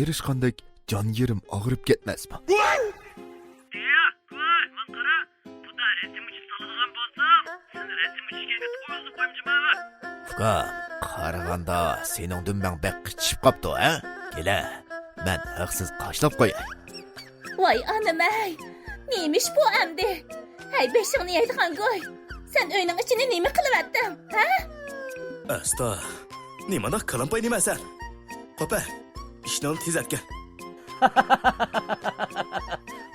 erishgandek jon yerim og'rib ketmasmi? Fuka, qaraganda sening dumbang bek qichib qopti, ha? Kela, men haqsiz qashlab qo'yay. Voy anam-ay, neymiş bu endi? Hey beşiğini yaydıgan qo'y. Sen uyning ichini nima qilyaptın, ha? Asta, nimani qalampay nimasan? Qopa, ishni tez etgan.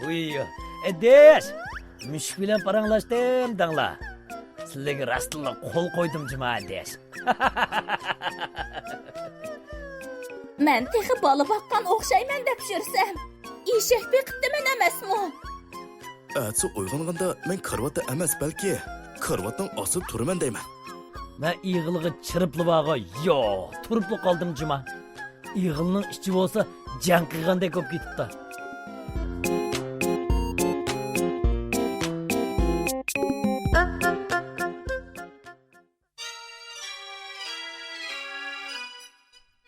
Uyuyor. Edeş. Müşk bilen paranlaştım dangla. Sizlerge rastlığa kol koydum cima edeş. Men texi bola baqqan o'xshayman deb yursam, eshak beqibdiman emasmi? Atsi uyg'onganda men karvatda emas, balki karvatdan osib turaman deyman. Ben iğılığı çırıplı bağa yo turuplu kaldım cima. İğılının içi olsa can kıyğanda kop gitti.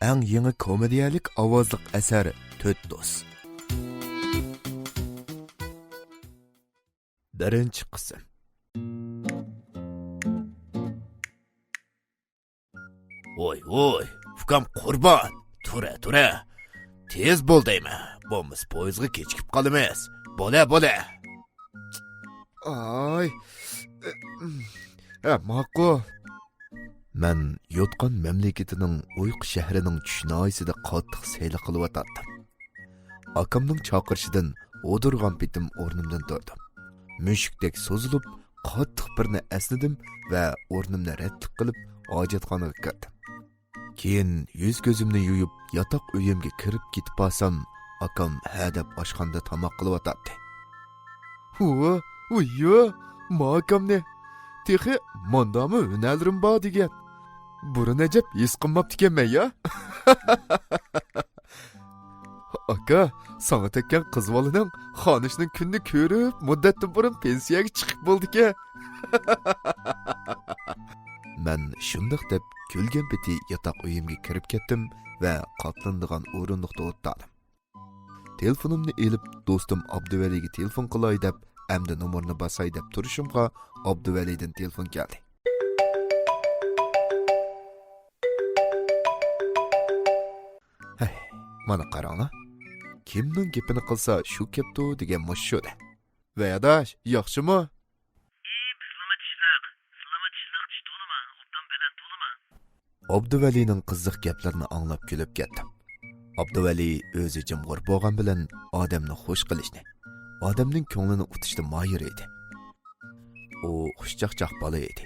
Eng yangi komediyalik ovozliq asari To'rt do'st. Birinchi qism. Oy, Fukam qurbon. Tura. Tez bo'l deyman. Bo'lmasa poyizga kechikib qolamiz. Bo'la. Ay. Ma'qul. Men yotqan mamlakatining Uyqu shahrining tushnoyisida qattiq sayli qilib o'tardim. Akamning chaqirishidan o'dirgan bitim o'rnimdan turdim. Mushukdek so'zilib, qattiq birni asnadim va o'rnimni raddlik qilib, hojatxonaga kirdim. Keyin yuz ko'zimni yuyib, yotoq uyimga kirib ketib olsam, akam ha deb oshxonada tomoq qilib o'tardi. Uyyo, akamni texi mandami hunarlarim bor degan. Burun ajab his qilmabdi ekanman ya. Aka, sana tekkan qiz bolaning xonishning kunni ko'rib, muddatdan burun pensiyaga chiqib bo'ldi-ku. Men shundoq deb kulgan biti yotoq uyimga kirib ketdim va qatlanadigan o'rindiqda o'tirdim. Telefonimni elib do'stim Abduvaliga telefon qilay deb, hamda nomerni basay deb turishimga Abduvalidan telefon keldi. Mana qarang. Kimning gapini qilsa shu kepti degan mushuda. Va adash, yaxshimi? Abduvalining qiziq gaplarini anglab kulib ketdim. Abduvali o'zi jimg'ur bo'lgan bilan odamni xush qilishni, odamning ko'nglini o'tishda moyir edi. U xushchaqchaq bola edi.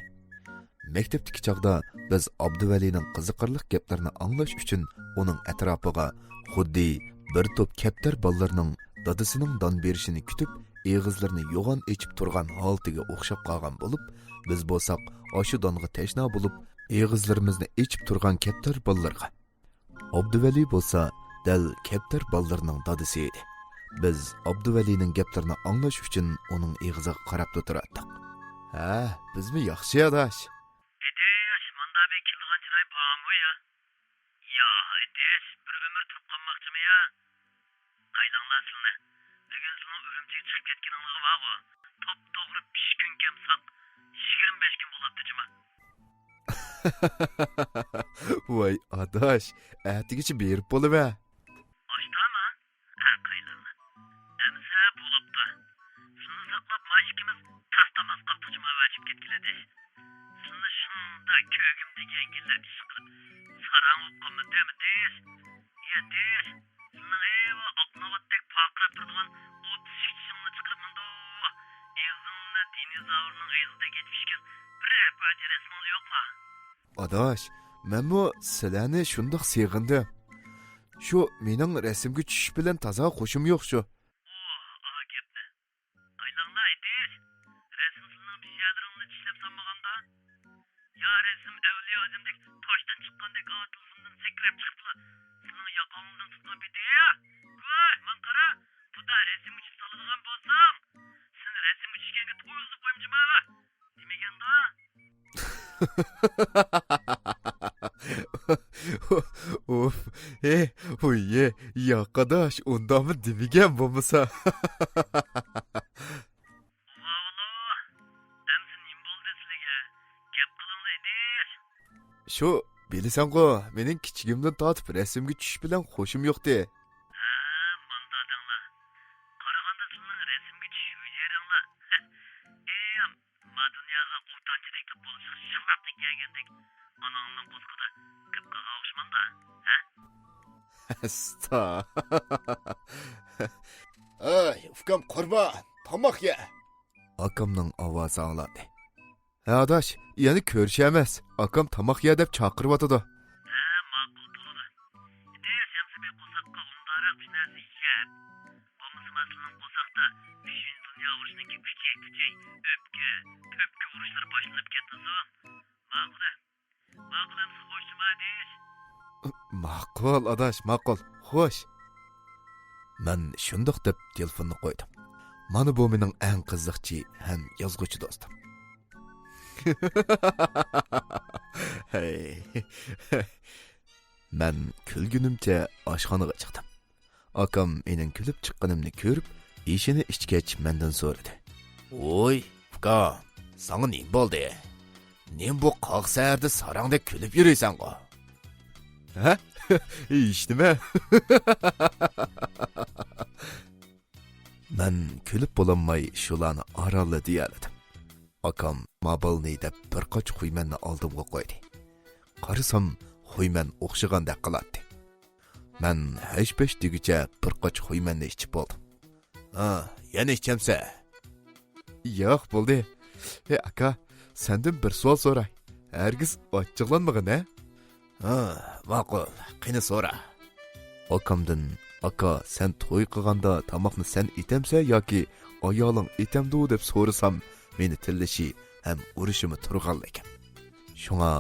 Maktabdagi chog'da biz Abduvalining qiziqarli gaplarini anglash uchun uning atrofiga xuddi bir to'p kaptar bolalarning dadasining don berishini kutib, eg'izlarini yo'g'on echib turgan holatiga o'xshab qolgan bo'lib, biz bo'lsak, oshu donga tashna bo'lib, eg'izlarimizni echib turgan kaptar bolalarga. Abduvali bo'lsa, dal kaptar bolalarning dadasi edi. Biz Abduvalining gaplarini anglash uchun uning eg'iziga qarab o'tirardik. Ha, bizmi yaxshi adash? Edeş, manda be kildiğin çıray bağımı ya. Ya Edeş, bir ömür turup kalmakçı mı ya? Kaylanlar sılını. Bugün sılın örümcek çıkıp ketken anlığı var o. Top doğrup 5 gün kemsak, 25 gün bulattıcıma. Vay adaş, atigichi berib bo'lib-a. Açtama? Ha, kaylanlar. Emse bulup da. Şunu saklap ma ikimiz tastamaz kaptıcıma vacip ketkiledi. Şunu şunda kögüm degen giller iş kılıp saran uqqanmı demi deyiz. Ya deyiz. Şunun evi aknavattek pakırap durduğun 32 şınlı çıkırmında o. Eğzınında dinozavurunun eğzide geçmişken bir apaca resmalı yok mu? Adaş, men bu sizlarni shundoq seg'indim. Shu mening rasmga tushish bilan toza qo'shim yo'q shu. Gapni. Qaylanglar aytish. Rasmsizning bir yadringni tishlab sanmaganda. Ya rasm avliyo odamdek toshdan chiqqandek otilsimdan sakrab chiqibdi. Sening yoqongdan tutgan bitiya. Voy, men qara. Bu da rasm uchib soladigan bo'lsam, sen rasm uchishga to'yilib qo'ymjima va. Demaganda. Of, Oye, arkadaş, ondan mı demigen bulmasa? Ula, әмсін нем болды сіліге? Кеп қылыңды едеш. Şu, bilirsen ko, benim kiçigimden tatıp resimgi çüş bilen hoşum yok de. Manda adаңла. Қарағанда сінің рәсімге түшіп жеріңла. Ма дүнияға ортанчыдекі болшық шықлапты кәгендік. Анаңның қосқыда кіпкі қауышманда. Sta. Ay, ufkam kurban, tamak ye. Akamның avazı ağladı. Adaş, yani körüşemez. Akam tamak ye dep çakırıp atıdı. Мақұл болады. Дес әмсібек қосаққа ұндарақ бір нәрсе ішер. Болмысы масылының қосақта үшін дүния ұрышыныңки күчей, өпке ұрышлар башылып кетті соң. Мақұл әмсі қойшыма деш. Maqul adaş, maqul. Xoş. Men şundaq dep telefonni qo'ydim. Mana bu mening eng qiziqchi ham yozg'uchi do'stim. Hey. Men kulgunimcha oshxonaga chiqdim. Akam mening kulib chiqqanimni ko'rib, ishini ichgach mendan so'radi. "Oy, uka, sana nima bo'ldi? Nen bu qoqsarda sarangda kulib yuraysan-ku?" Ha? İştime. Men kulib bo'lamay shularni aralı deyaladim. Akam mobilni deb bir qoch quymanni oldimga qo'ydi. Qarasam, quyman o'xshagandek qiladi. Men hech-besh degicha bir qoch quymanni ichib bo'ldim. Ha, yana ichamsa? Yo'q, bo'ldi. Aka, sendan bir savol so'ray. Hargiz ochiqlanmagin, ha? Ha, ma'qul, qani so'ra. Akamdan, aka, sen to'y qilganda tamoqni sen etamsa yoki ayoling etamdi deb so'rasam, meni tillashi ham urishimi turgan ekan. Shunga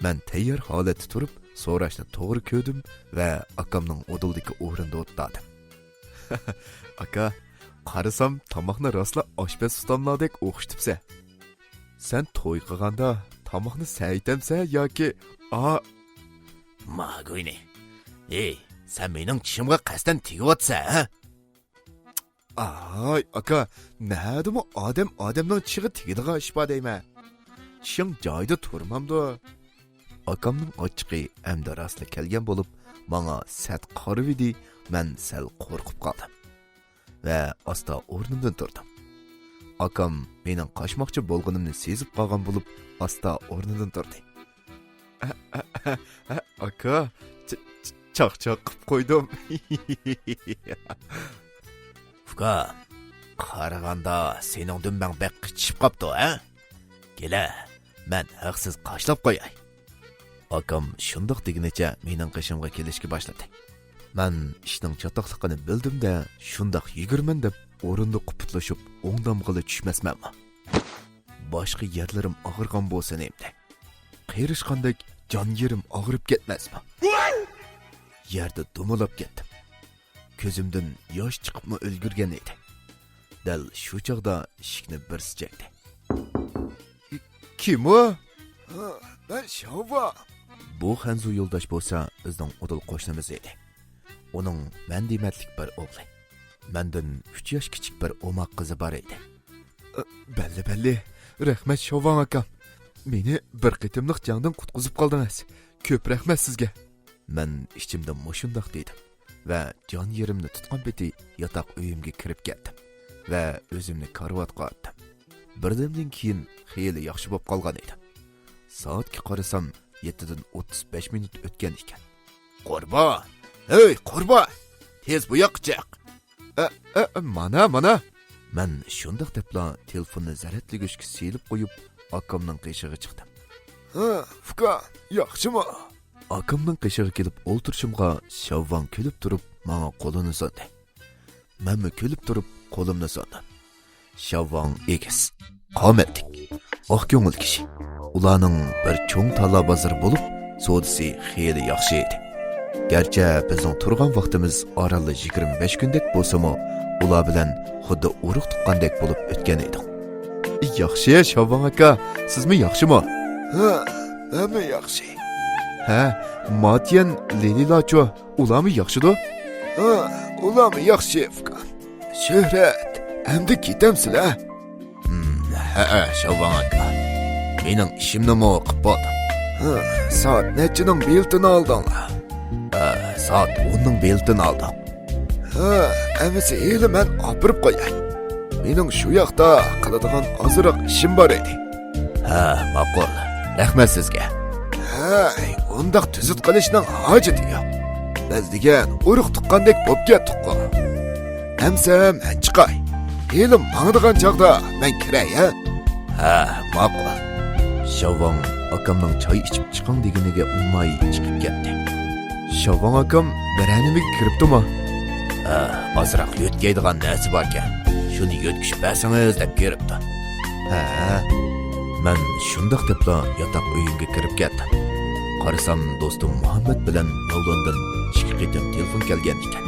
men tayyor holatda turib, so'rashni to'g'ri ko'rdim va akamning o'dildagi o'rinda o'tdim. Aka, qarasam tamoqni rostla oshpaz ustamlardek o'qishtibsa. Sen to'y qilganda tamoqni sen etamsa yoki Mağuyni. Sen mening tishimga qasdan tegiyotsa, ha? Ay, aka, nadimi odamning tishiga tegadigan ish bor deyman. Tishing joyida turmamdi. Akamning ochiqi hamda rostla kelgan bo'lib, menga sat qarib edi, men sal qo'rqib qoldim. Va asta o'rnimdan turdim. Akam mening qochmoqchi bo'lganimni sezib qolgan bo'lib, asta o'rnidan turdi. Aka, chaqchaq qilib qo'ydim. Fuka, qaraganda sening dumbang baq qichib qopdi, ha? Kela, men haqsiz qashlab qo'yay. Akam shundoq deginicha mening qishimga kelishga boshladi. Men ishning chatoqligini bildim-da, shundoq 20 deb o'rinda quputlashib, o'ngdamg'ili tushmasmanmi? Boshqa yerlarim og'irgan bo'lsa endi. Qirishqandek jon yerim og'rib ketmasmi? Yerda dumulab ketdim. Ko'zimdan yosh chiqibmi ulgurgan edi. Dal shu chaqda eshikni birsi chaqdi. Kim o? Ben Şava. Bu Hanzu yo'ldosh bo'lsa, bizning o'dil qo'shnimiz edi. Uning mandimatlik bir o'g'li. Mendan 3 yosh kichik bir o'moq qizi bor edi. Balli, rahmat Şavan akam. Meni bir qitimliq jangdan qutqizib qoldingiz. Ko'p rahmat sizga. Men ichimda mushundoq dedim va jon yerimni tutgan beti yotoq uyimga kirib ketdim va o'zimni karvatga otdim. Birdamdan keyin xeyli yaxshi bo'lib qolgan edim. Soatga qarasam 7dan 35 minut o'tgan ekan. Qurbon! Ey, Qurbon! Tez bu yoqqa chiq. Mana. Men shundoq debla telefonni zaratligishga selib qo'yib, akamning qishig'iga chiqdim. Ha, fuka, yaxshimi? Akamning qishig'iga kelib o'ltirishimga Shavvan kulib turib, menga qo'lini so'ndi. Menmi kulib turib, qo'limni so'ndim. Shavvan egiz, qomatlik, oq ko'ngil kishi. Ularning bir cho'ng tala bozor bo'lib, sodisi xeyli yaxshi edi. Gerçi bizning turgan vaqtimiz orali 25 kundek bo'lsa-mu, ular bilan xuddi urug' tuqqandek bo'lib o'tgan edi. Yaxshi, Shavvan aka, sizmi yaxshimi? Ha, hamma yaxshi. Ha, Matiyan Lelilacho, ularmı yaxşıdı? Ha, ularmı yaxşı Fıkan. Şöhret, endi ketamsizlar? Ha, Şovan aka. Mening ishimni o'qib bo'ldim. Ha, soat nechining beltini oldinglar? Ha, soat 10ning beltini oldim. Ha, amisi hali men opirib qo'yay. Mening shu yoqda qiladigan ozroq ishim bor edi. Ha, ma'qul. Rahmat sizga. Ha, undaq tuzut qilishning hojati yo'q. Biz degan urug' tuqqandek bo'lib ketdik-ku. Amsa men chiqay. Hali mangdigan chog'da men kiray, ha? Ha, ma'qul. Şovan akamning choy ichib chiqing deganiga ummay chiqib ketdi. Şovan akam biranimiga kiribdimi? Ha, ozroq yo'tkaydigan narsa bor ekan. Shuni yo'tkish basangiz deb kiribdi. Ha, men shundoq debla yotoq uyimga kirib ketdim. Qarasam do'stim Muhammad bilan yo'ldan ikki qitim telefon kelgan ekan.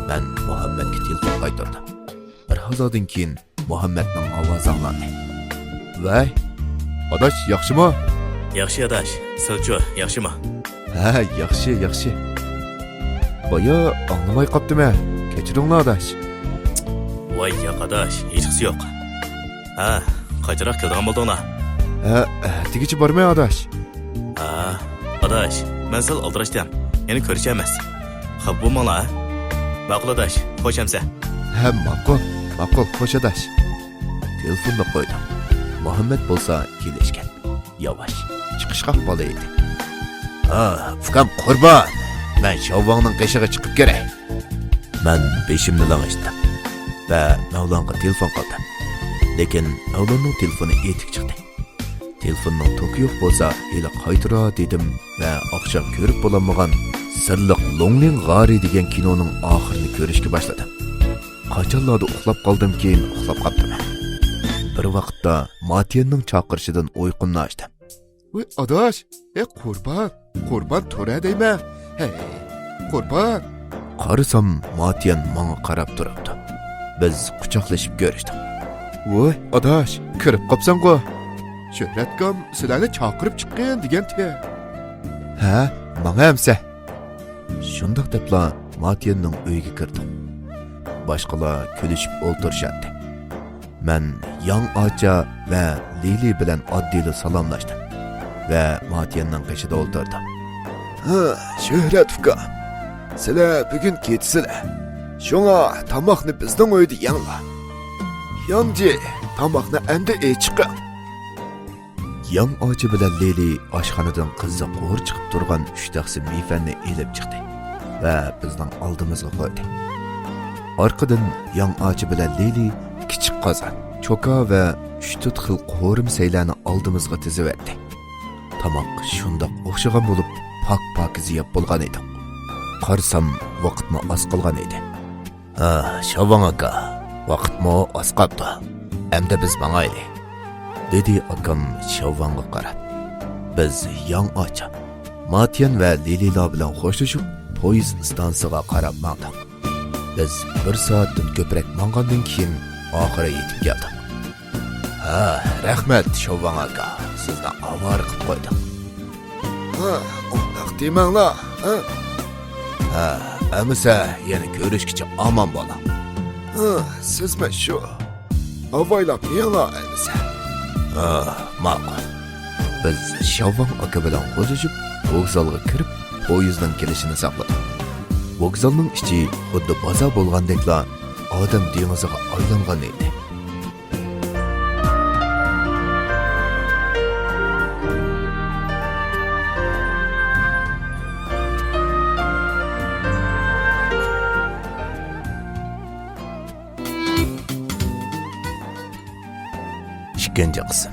Men Muhammadga telefon qaytardim. Bir hozirdan keyin Muhammadning ovozi anglandi. Voy, adaş, yaxshimi? Yaxshi adash, Silchu, yaxshimi? Ha, yaxshi. Boya anglamay qopdimi? Kechiringlar adash. Voy yo'q adash, hechqisi yo'q. Ha, qachroq kelgan bo'ldinglar? Ha, tegichi bormay adash. Ha, adash, men sal oldirashdan. Yana ko'rishamiz. Xo'p, bo'lmanglar. Ma'qul adash, xo'shamsa. Ha, ma'qul, xo'sh adash. Telefonni qo'ydim. Muhammad bo'lsa kelishgan. Yavaş, chiqishga bola edi. Ha, Fukam qurbon. Men Şovonning qishig'i chiqib kerak. Men beshimni lang'ishdim va Mavlonga telefon qildim. Lekin Mavlonning telefoni etik chiqdi. Telefonning to'ki yo'q bo'lsa, hali qaytira dedim va oqshom ko'rib bo'lolmagan Sirliq Longling g'ari degan kinoning oxirini ko'rishga boshladim. Qachonlarda uxlab qoldim, keyin uxlab qoldim. Bir vaqtda Matiyanning chaqirishidan uyqumni ochdim. Voy adash, qurban to'ra deyma. Hey, qurban. Qarasam Matiyan menga qarab turibdi. Biz quchoqlashib ko'rishdik. Voy adash, kirib qopsan-ku. Shohratkam sizlarni chaqirib chiqqan degan-te. Ha, menga hamsa. Shundoq debla Matiyanning uyiga kirdim. Boshqalar kulishib o'ltirishadi. Men Yang Acha va Lili bilan oddiy salomlashdim va Matiyanning qishida o'ltirdim. Ha, Shohrat uka. Sizlar bugun ketsizlar. Shunga tomoqni bizning uyda yanglar. Yangji, tomoqni endi chiqing. Yang Acha bilan Lili oshxonadan qizza qo'r chiqib turgan 3 taqsim meyvanni elib chiqdi va bizning oldimizga qo'ydi. Orqadan Yang Acha bilan Lili kichik qozon, cho'ka va 3-4 xil qo'rim saylarni oldimizga tizib etdi. Tomoq shundoq o'xshagan bo'lib, pak-pokiz yeb bo'lgan edi. Qarsam vaqtmi oz qolgan edi. Ha, Şovan aka, vaqtmi oz qoldi. Endi biz mangayli, dedi akam Şovanga qarab. Biz Yang Acha, Matiyan va Lilila bilan xo'shlashib, poyezd stansiyasiga qarab mangdik. Biz 1 soatdan ko'proq manggandan keyin oxiri yetib keldik. Ha, rahmat Şovan aka, sizni avor qilib qo'ydim. Ha, undaq demanglar, ha? Ha, amisa yana ko'rishgacha omon bo'ling. Ha, sizmi shu? Avaylab yanglar amisa. Ha, ma'qul. Biz Şovan aka bilan qo'shilib, vokzalga kirib, poyezdning kelishini saqladik. Vokzalning ichi xuddi bozor bo'lgandekla odam dengiziga aylangan edi. İkinci qism.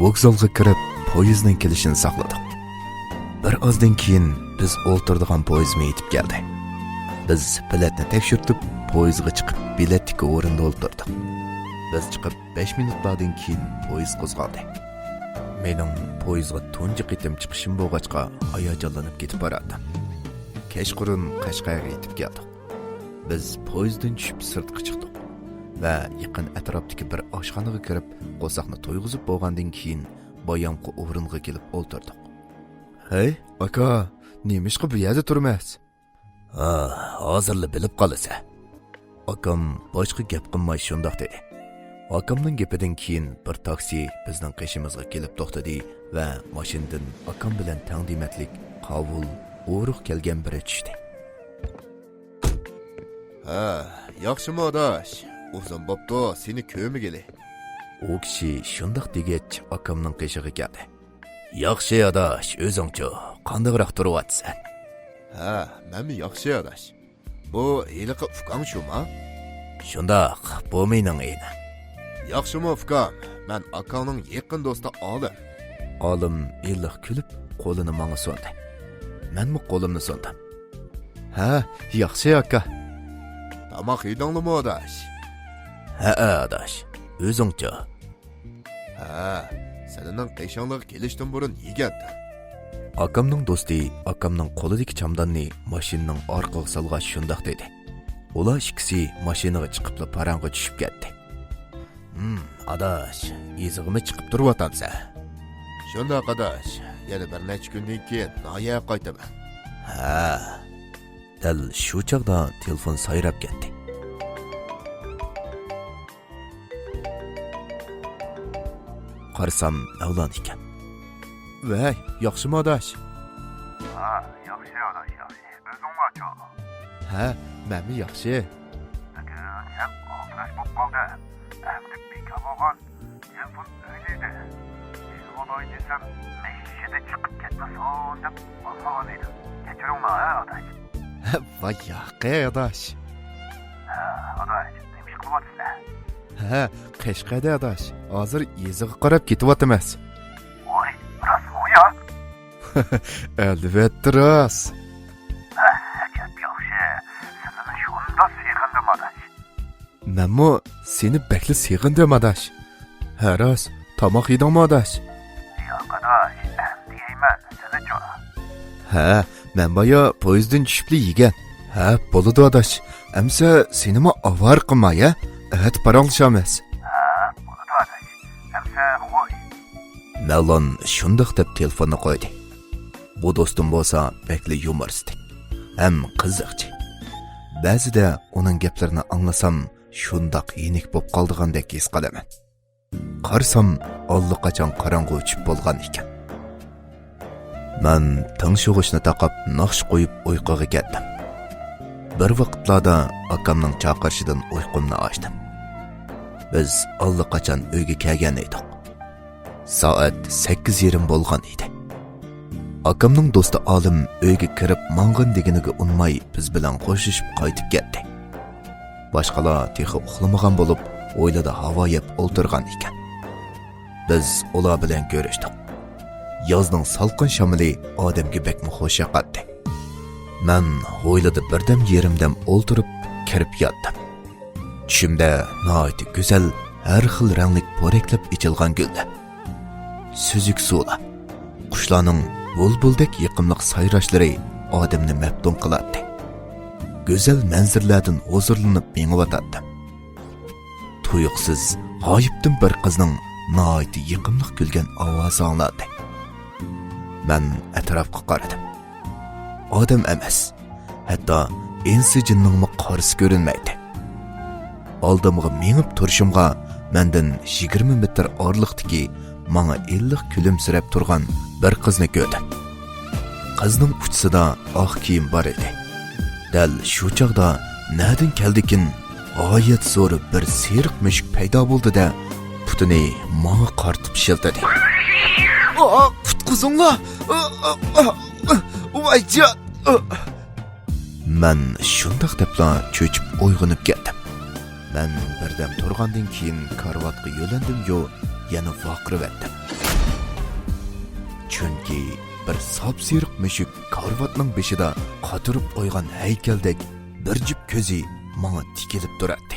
Vokzalga kirib, poyezdning kelishini saqladik. Bir ozdan keyin biz o'ltirdigan poyezd yetib keldi. Biz biletni tekshirtib, poyezdga chiqib, biletdagi o'rinda o'ltirdik. Biz chiqib 5 minutlardan keyin poyezd qo'zg'aldi. Mening poyezdga tunji qitim chiqishim bo'lg'achqa hayajonlanib ketib borardim. Kechqurun Qashqarga yetib keldik. Biz poyezddan tushib sirtqa chiqdik. va yaqin atrofdagi bir oshxonaga kirib, qo'saqni to'yg'izib bo'lgandan keyin boyamqi o'ringa kelib o'ltirdik. Hey, aka, nemishqa bu yerda turmas? Ha, hozirli bilib qolasa. Akam boshqa gap qilmay shundoq dedi. Akamning gapidan keyin bir taksi bizning qishimizga kelib to'xtadi va mashinadan akam bilan taqdimatlik qovul o'ruq kelgan biri tushdi. Ha, yaxshimi odosh? Uzun bo'pti, seni ko'migili. U kishi shundoq degach akamning qishig'i keldi. Yaxshi odosh, o'zingchi qandoqroq turyapsan? Ha, men yaxshi odosh. Bu hiliqi ufqang shumi? Shundoq, bu mening ayni. Yaxshimi ufqam? Men akangning yaqin do'sti Olim. Olim iliq kulib, qo'lini menga so'ndi. Menmi qo'limni so'ndim. Ha, yaxshi aka. Tamoq yedingmi odosh? Ha, odosh. O'zingchi. Ha, sening qishonliq kelishdan burun yegandim. Akamning do'sti akamning qo'lidagi chamdonni mashinaning orqaga salg'ash shundoq dedi. Ular ikkisi mashinaga chiqib parangga tushib ketdi. Adash, izig'imi chiqib turyotansa. Shundoq adash, yana bir necha kundan keyin noya qaytaman. Ha. Dal shu chaqda telefon sayrab ketdi. Qarsam avlon ekan. Vay, yaxshimi odosh? Ha, yaxshi odosh, yaxshi. O'zingmi-chi? Ha, menmi yaxshi. Lekin sen oqlash bo'lib qoldi. Endi bekor bo'lgan. Telefon o'ylaydi. Telefon desam, meshida chiqib ketmasin deb qo'rqgan edim. Kechiringmi, odosh? Vay, yaxshi odosh. Ha, odosh, nima ish qilyapsizlar? Ha, Qashqada odosh. Hozir yezig'i qarab ketyapmiz. Voy, rostmi yo'q? Albatta rost. Gap yaxshi. Seni shunda seg'indim odosh. Menmi seni bekli seg'indim odosh. Ha, rost. Tomoq yedingmi odosh? Yo'q odosh, endi yeyman, seni-chi? Ha, men boya poyezddan tushibli yegan. Ha, bo'ladi odosh. Amsa senimi avar qilmay-a? At paranglashamiz. Ha, bo'ladi odosh. Hamsa qo'y. Mavlon shundoq deb telefonni qo'ydi. Bu do'stim bo'lsa bekli yumoristik. Ham qiziqchi. Ba'zida uning gaplarini anglasam, shundoq yenik bo'lib qoldigandek his qilaman. Qarsam, allaqachon qorong'u o'chib bo'lgan ekan. Men tingshug'ishni taqab naqsh qo'yib uyquga ketdim. Bir vaqtlarda akamning chaqirishidan uyqumni ochdim. Biz allaqachon uyga kelgan edik. Soat 8:30 bo'lgan edi. Akamning do'sti Olim uyga kirib mang'in deginiga unmay biz bilan qo'shishib qaytib ketdi. Boshqalar texi uxlamagan bo'lib, o'ylada havo yeb o'ltirgan ekan. Biz ular bilan ko'rishdik. Yozning salqin shamili odamga bekmi xo'sh yoqadi. Men o'ylada birdam yerimdan o'ltirib kirib yotdim. Tushimda noit go'zal, har xil ranglik po'raklab ichilgan gullar. Suzuk suvlar, qushlarning bulbuldek yiqimliq sayrashlari odamni maftun qiladi. Go'zal manzarlardan huzurlanib meng'avatdim. Tuyuqsiz g'oyibdan bir qizning noit yiqimliq kulgan ovozi angladi. Men atrofga qaradim. Odam emas, hatto insi jinningmi qarisi ko'rinmaydi. Oldimga mengib turishimga mendan 20 metr orliqdagi menga illiq kulimsirab turgan bir qizni ko'rdim. Qizning uchsida oq kiyim bor edi. Dal shu chaqda nadin keldikin g'oyat zo'r bir seriq mushuk paydo bo'ldi-da, putini menga qartib shiltadi. Qutqizinglar! Vayja! Men shundoq debla cho'chib uyg'onib ketdim. Men birdam turgandan keyin karvatga yo'landim-yu, yana vaqirib etdim. Chunki bir sapsiriq mushuk karvatning beshida qotirib qo'ygan haykaldek bir jup ko'zi menga tikilib turardi.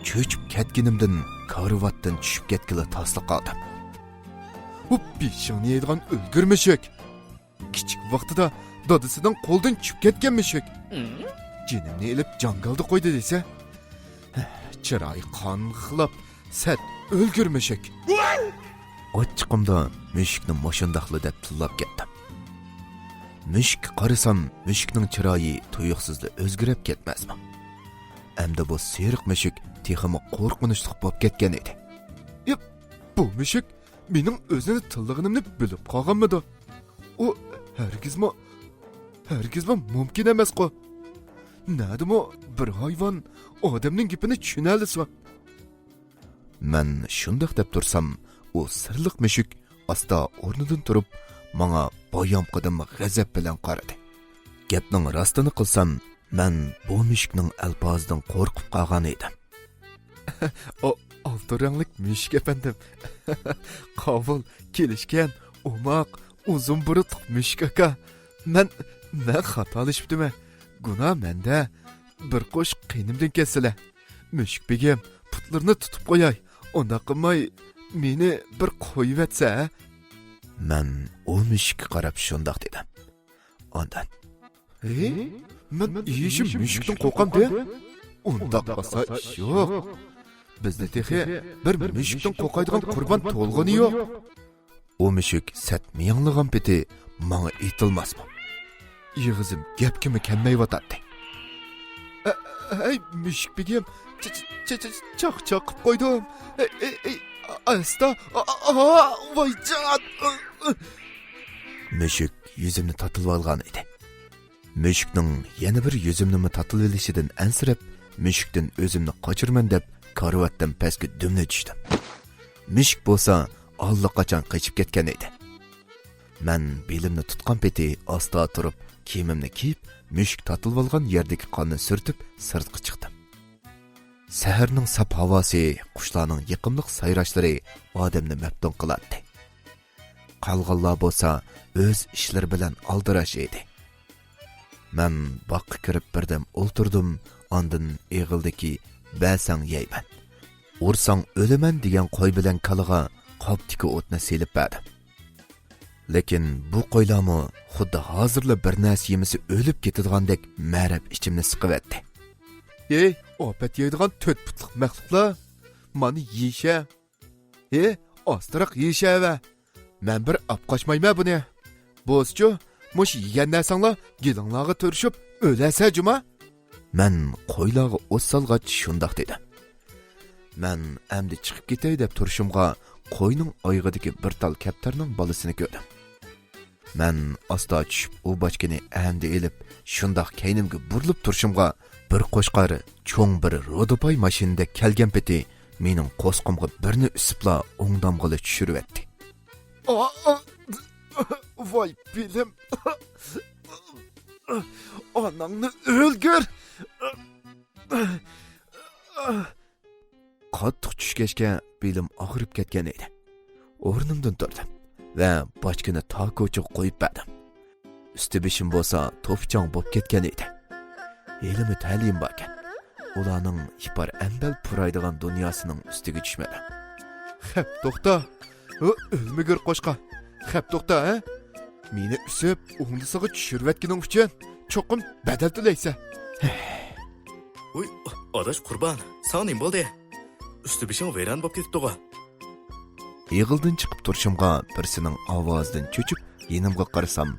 Cho'chib ketganimdan karvatdan tushib ketgila tasli qoldim. Beshingni yeydigan o'lgur mushuk. Kichik vaqtida dadasidan qo'ldan tushib ketgan mushuk. jinimni ilib jangalda qo'ydi desa. Chiroyi qanxilab, sat o'lgur mushuk. Ochiqimda mushukni moshundaqli deb tillab ketdim. Mushuk qarasam, mushukning chiroyi tuyuqsizli o'zgarib ketmasmi? Endi bu seriq mushuk texmi qo'rqinchli bo'lib ketgan edi. Yep, bu mushuk mening o'zini tillig'imni bilib qolganmidi? O hargizmi mumkin emas-ku. Nadimi bir hayvon odamning gapini tushuna olsa? Men shundoq deb tursam, o sirliq mushuk asta o'rnidan turib, menga boyamqidim g'azab bilan qaradi. Gapning rostini qilsam, men bu mushukning alpozidan qo'rqib qolgan edim. O oltin ranglik mushuk efendim. Qovul, kelishgan, umoq, uzun burutliq mushuk aka. Men xatolashibdimi? Gunoh menda. Bir qo'sh qiynimdan kelsila. Mushuk begim, putlarni tutib qo'yay. Unda qilmay meni bir qo'yib etsa. Men o mushukka qarab shundoq dedim. Ondan. Men yeshim mushukdan qo'rqamda. Unda qolsa yo'q. Bizda texi bir mushukdan qo'rqadigan qurbon to'lg'ini yo'q. O mushuk satmiyanglig'an peti menga aytilmasmi? Yig'izim gapkimi kelmayotadi. Ey mushuk begim, choq qilib qo'ydim. Asta, voyjon. Mushuk yuzimni tatib olgan edi. Mushukning yana bir yuzimni tatib olishidan ansirab, mushukdan o'zimni qochirman deb karvatdan pastga dumni tushdim. Mushuk bo'lsa, allaqachon qochib ketgan edi. Men belimni tutgan peti asta turib, kiyimimni kiyib, mushuk tatib olgan yerdagi qonni surtib, sirtqa chiqdim. Saharning sap havosi, qushlarning yiqimliq sayrashlari odamni maftun qiladi. Qolganlar bo'lsa, o'z ishlari bilan aldirash edi. Men boqqa kirib birdan o'ltirdim, ondan eg'ildiki, "Basang yeyman. Ursang o'laman" degan qo'y bilan kaliga qoptiki o'tni selib berdim. Lekin bu qo'ylarmi xuddi hozirla bir narsa yemisi o'lib ketadigandek ma'rab ichimni siqib etdi. "Ey, opet yeydigan 4 putliq maxluqlar, mani yeyisha. Ostiroq yeyisha va men bir apqochmayman buni. Bo'schu, mush yegan narsanglar gilinglarga turishib o'lasa juma." Men qo'ylarga o'z salg'ach shundoq dedi. Men endi chiqib ketay deb turishimga qo'yning oyog'idagi bir tal kaptarning bolasini ko'rdim. Men asta tushib u bochkani endi elib, shundoq kaynimga burilib turishimga bir qo'shqar cho'ng bir rodopoy mashinada kelgan peti mening qo'sqimga birni usibla o'ngdamg'ili tushirib etdi. Voy bilim. Onangni o'lgur. Qattiq tushgachga belim og'rib ketgan edi. O'rnimdan turdim va bochkani ko'chiga qo'yib berdim. Usti beshim bo'lsa to'pchong bo'lib ketgan edi. Elimi ta'lim bor ekan. Ularning ipar ambal puraydigan dunyosining ustiga tushmadi. "Xap, to'xta. O'lmagir qo'shqa. Xap, to'xta, ha? Meni usib, o'ngdisiga tushirvatganing uchun cho'qim badal to'laysan." Uy, adash qurbon, sana nim bo'ldi? Usti beshing vayron bo'lib ketibdi-ku. Yig'ildan chiqib turishimga birsining ovozidan cho'chib, yenimga qarasam,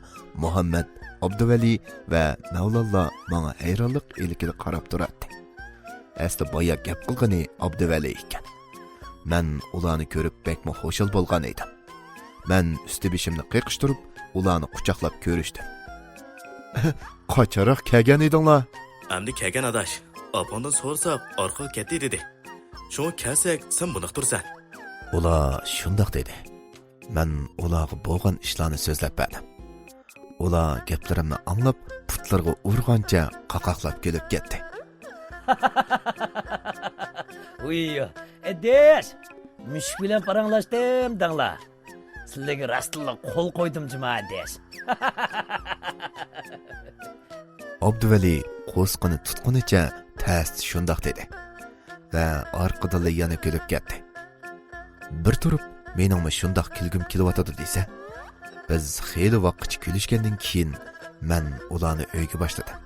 Muhammad, Abduvali va Mavlalla menga hayronlik ilikida qarab turardi. Asli boya gap qilgani Abduvali ekan. Men ularni ko'rib bekmi xo'shal bo'lgan edim. Men usti beshimni qiqishtirib, ularni quchoqlab ko'rishdim. "Qacharoq kelgan edinglar?" Endi kelgan adash, apondan so'rsak, orqaga ketdi dedi. Shuni kelsak, sen buni tursan. Ular shundoq dedi. Men ularga bo'lgan ishlarni so'zlab berdim. Ular gaplarimni anglab, putlarga urgancha qaqaqlab kelib ketdi. Uy, edes. Mushuk bilan paranglashdim danglar. Sizlarga rastilla qo'l qo'ydim jima edes. Abduvali qo'sqini tutqunicha tast shundoq dedi. Va orqadan yana kelib ketdi. Bir turib, meningmi shundoq kulgim kelyotadi desa, biz xeyli vaqtcha kulishgandan keyin men ularni uyga boshladim.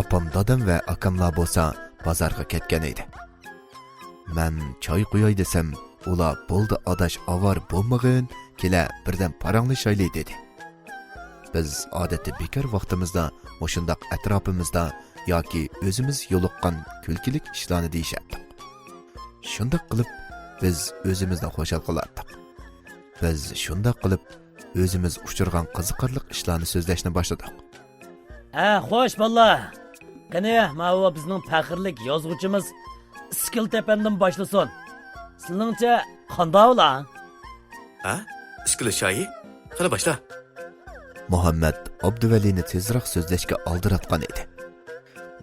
opam dadam va akamlar bo'lsa bozorga ketgan edi. Men choy qo'yay desam, ular bo'ldi adash avar bo'lmag'in, kela birdan paranglashayli dedi. Biz odatda bekor vaqtimizda o'shundoq atrofimizda yoki o'zimiz yo'liqqan kulkilik ishlarni deyishardik. Shundoq qilib biz o'zimizni xushal qilardik. Biz shundoq qilib o'zimiz uchirgan qiziqarli ishlarni so'zlashni boshladik. Xo'sh bolalar. Qani, mana bizning faxrlik yozuvchimiz Iskil tepandan boshlasin. Sizingcha qanday ular? Ha? Iskili shoyi? Qani boshla. Muhammad Abduvalini tezroq so'zlashga oldiratgan edi.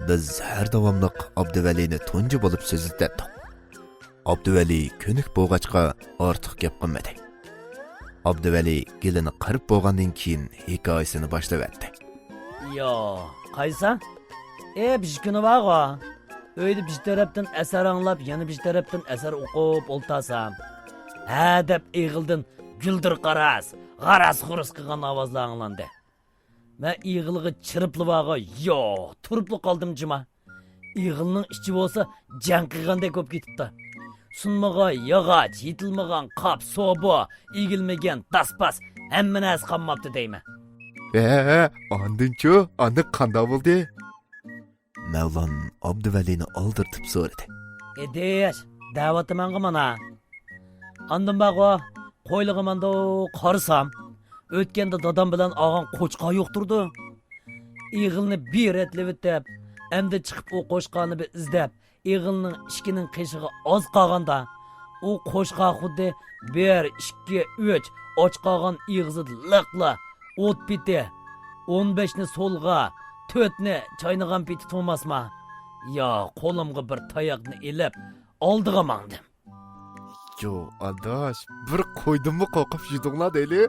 Biz har davomliq Abduvalini tunji bo'lib so'zlatdik. Abduvali ko'nik bo'lg'achqa ortiq gap qilmadi. Abduvali gelini qarib bo'lgandan keyin hikoyasini boshlab Yo, qaysan? Biz kuni vaga. Öyle bir taraftan eser anlap, yana bir taraftan eser okup oltasam. Dep eğildin, güldür qaras, qaras xurus qilgan ovozlar anglandi. Men eğiligi chiripli vaga, yo, turipli qoldim jima. Eğilning ichi bo'lsa, jang qilgandek ko'p ketibdi. Sunmagan yog'och, yetilmagan qop, sobo, egilmagan daspas, hamma narsa qolmabdi deyman. Andinchu, andi qanday bo'ldi? Mevlan Abduvalini aldırtıp so'radi. Desh, davati menga mana. Andan bago, qo'ylig'i menda qarsam, o'tganda dadam bilan og'am qo'chqa yo'qturdi. Eğilni bir etlevitib, endi chiqib o qo'chqani bir izlab, eğilning ishkining qishig'i oz qolganda, u qo'chqa xuddi 1, 2, 3 och qolgan eg'izi liqla, o't biti, 15ni so'lga, 4ni chaynagan biti to'masma. Yo, qo'limga bir tayoqni ilib, oldiga mangdim. Yo, adaş, bir qo'ydimmi qoqib yudinglar deyli.